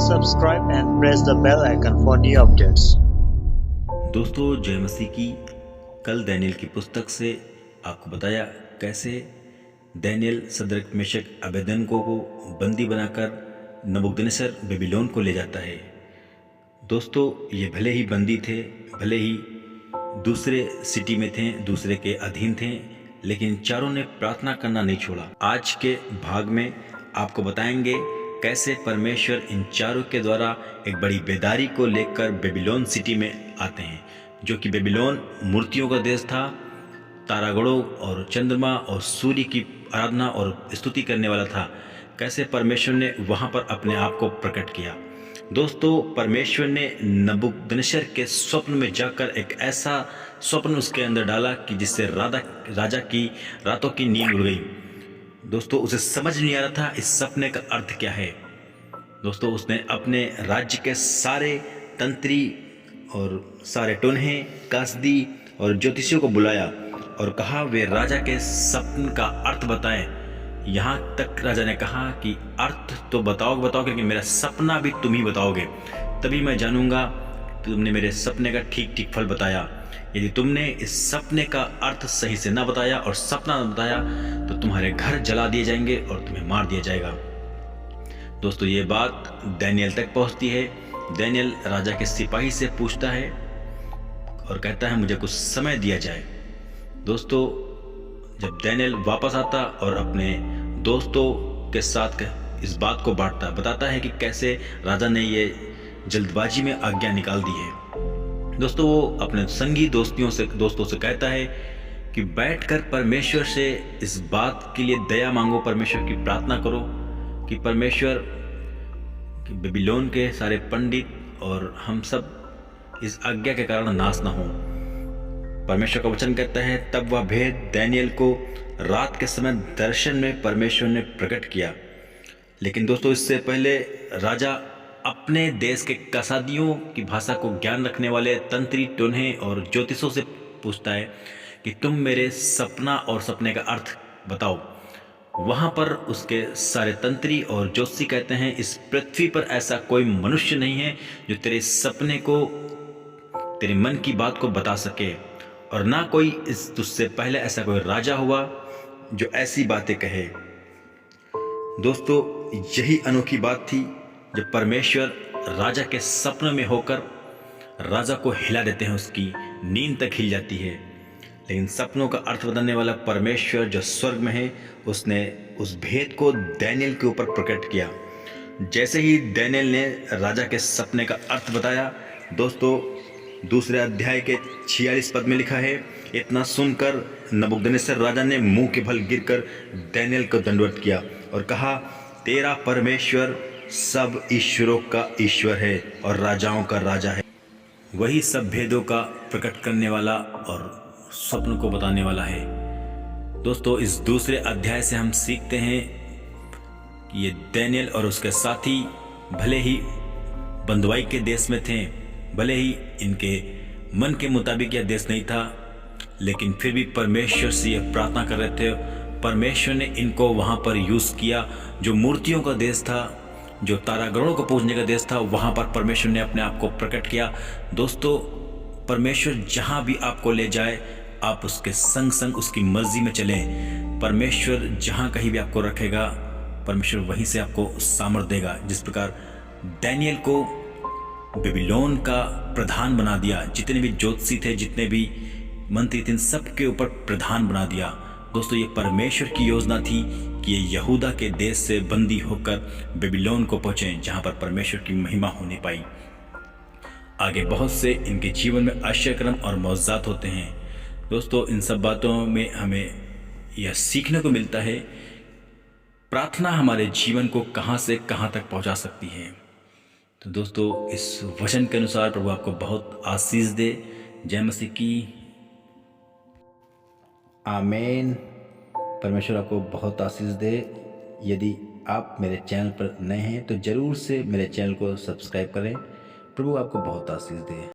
subscribe and press the bell icon for new updates. दोस्तों जय मसीह की। कल दानियेल की पुस्तक से आपको बताया कैसे दानियेल सद्रक मेशक अबेदनगो को बंदी बनाकर नबूकदनेस्सर बेबीलोन को ले जाता है। दोस्तों ये भले ही बंदी थे, भले ही दूसरे सिटी में थे, दूसरे के अधीन थे, लेकिन चारों ने प्रार्थना करना नहीं छोड़ा। आज के भाग में आपको बताएंगे कैसे परमेश्वर इन चारों के द्वारा एक बड़ी बेदारी को लेकर बेबीलोन सिटी में आते हैं, जो कि बेबीलोन मूर्तियों का देश था, तारागणों और चंद्रमा और सूर्य की आराधना और स्तुति करने वाला था। कैसे परमेश्वर ने वहाँ पर अपने आप को प्रकट किया। दोस्तों दोस्तों ने नबूकदनेस्सर के स्वप्न में जाकर एक ऐसा स्वप्न उसके अंदर डाला कि जिससे राजा की रातों की नींद उड़ गई। दोस्तों उसे समझ नहीं आ रहा था इस सपने का अर्थ क्या है। दोस्तों उसने अपने राज्य के सारे तंत्री और सारे टोन्हे, कासदी और ज्योतिषियों को बुलाया और कहा वे राजा के सपने का अर्थ बताएं। यहाँ तक राजा ने कहा कि अर्थ तो बताओगे, लेकिन मेरा सपना भी तुम ही बताओगे, तभी मैं जानूंगा तुमने मेरे सपने का ठीक फल बताया। यदि तुमने इस सपने का अर्थ सही से न बताया और सपना न बताया तो तुम्हारे घर जला दिए जाएंगे और तुम्हें मार दिया जाएगा। दोस्तों ये बात दानियेल तक पहुंचती है। दानियेल राजा के सिपाही से पूछता है और कहता है मुझे कुछ समय दिया जाए। दोस्तों जब दानियेल वापस आता और अपने दोस्तों के साथ इस बात को बताता है कि कैसे राजा ने ये जल्दबाजी में आज्ञा निकाल दी है। दोस्तों वो अपने संगी दोस्तों से कहता है कि बैठकर परमेश्वर से इस बात के लिए दया मांगो, परमेश्वर की प्रार्थना करो कि परमेश्वर बेबीलोन के सारे पंडित और हम सब इस आज्ञा के कारण नाश न हो। परमेश्वर का वचन कहता है तब वह भेद दानियेल को रात के समय दर्शन में परमेश्वर ने प्रकट किया। लेकिन दोस्तों इससे पहले राजा अपने देश के कसादियों की भाषा को ज्ञान रखने वाले तंत्री, टोन्हे और ज्योतिषों से पूछता है कि तुम मेरे सपना और सपने का अर्थ बताओ। वहाँ पर उसके सारे तंत्री और ज्योतिषी कहते हैं इस पृथ्वी पर ऐसा कोई मनुष्य नहीं है जो तेरे सपने को, तेरे मन की बात को बता सके, और ना कोई इस तुझसे पहले ऐसा कोई राजा हुआ जो ऐसी बातें कहे। दोस्तों यही अनोखी बात थी जब परमेश्वर राजा के सपने में होकर राजा को हिला देते हैं, उसकी नींद तक हिल जाती है। लेकिन सपनों का अर्थ बताने वाला परमेश्वर जो स्वर्ग में है उसने उस भेद को दानियेल के ऊपर प्रकट किया। जैसे ही दानियेल ने राजा के सपने का अर्थ बताया, दोस्तों दूसरे अध्याय के 46 पद में लिखा है इतना सुनकर नबूकदनेस्सर राजा ने मुंह के बल गिरकर दानियेल को दंडवत किया और कहा तेरा परमेश्वर सब ईश्वरों का ईश्वर है और राजाओं का राजा है। वही सब भेदों का प्रकट करने वाला और स्वप्न को बताने वाला है। दोस्तों इस दूसरे अध्याय से हम सीखते हैं कि ये दानियेल और उसके साथी भले ही बंधुआई के देश में थे, भले ही इनके मन के मुताबिक यह देश नहीं था, लेकिन फिर भी परमेश्वर से यह प्रार्थना कर रहे थे। परमेश्वर ने इनको वहाँ पर यूज़ किया। जो मूर्तियों का देश था, जो तारागणों को पूजने का देश था, वहाँ पर परमेश्वर ने अपने आप को प्रकट किया। दोस्तों परमेश्वर जहाँ भी आपको ले जाए आप उसके संग संग उसकी मर्जी में चलें। परमेश्वर जहाँ कहीं भी आपको रखेगा परमेश्वर वहीं से आपको सामर्थ देगा। जिस प्रकार दानियेल को बेबीलोन का प्रधान बना दिया, जितने भी ज्योतिषी थे, जितने भी मंत्री थे, सबके ऊपर प्रधान बना दिया। दोस्तों ये परमेश्वर की योजना थी कि ये यहूदा के देश से बंदी होकर बेबीलोन को पहुँचे, जहाँ पर परमेश्वर की महिमा होने पाई। आगे बहुत से इनके जीवन में आश्चर्यक्रम और मौजज़ात होते हैं। दोस्तों इन सब बातों में हमें यह सीखने को मिलता है प्रार्थना हमारे जीवन को कहाँ से कहाँ तक पहुँचा सकती है। तो दोस्तों इस वचन के अनुसार प्रभु आपको बहुत आशीष दे। जय मसीह की। आमीन। परमेश्वर आपको बहुत आशीष दे। यदि आप मेरे चैनल पर नए हैं तो ज़रूर से मेरे चैनल को सब्सक्राइब करें। प्रभु आपको बहुत आशीष दे।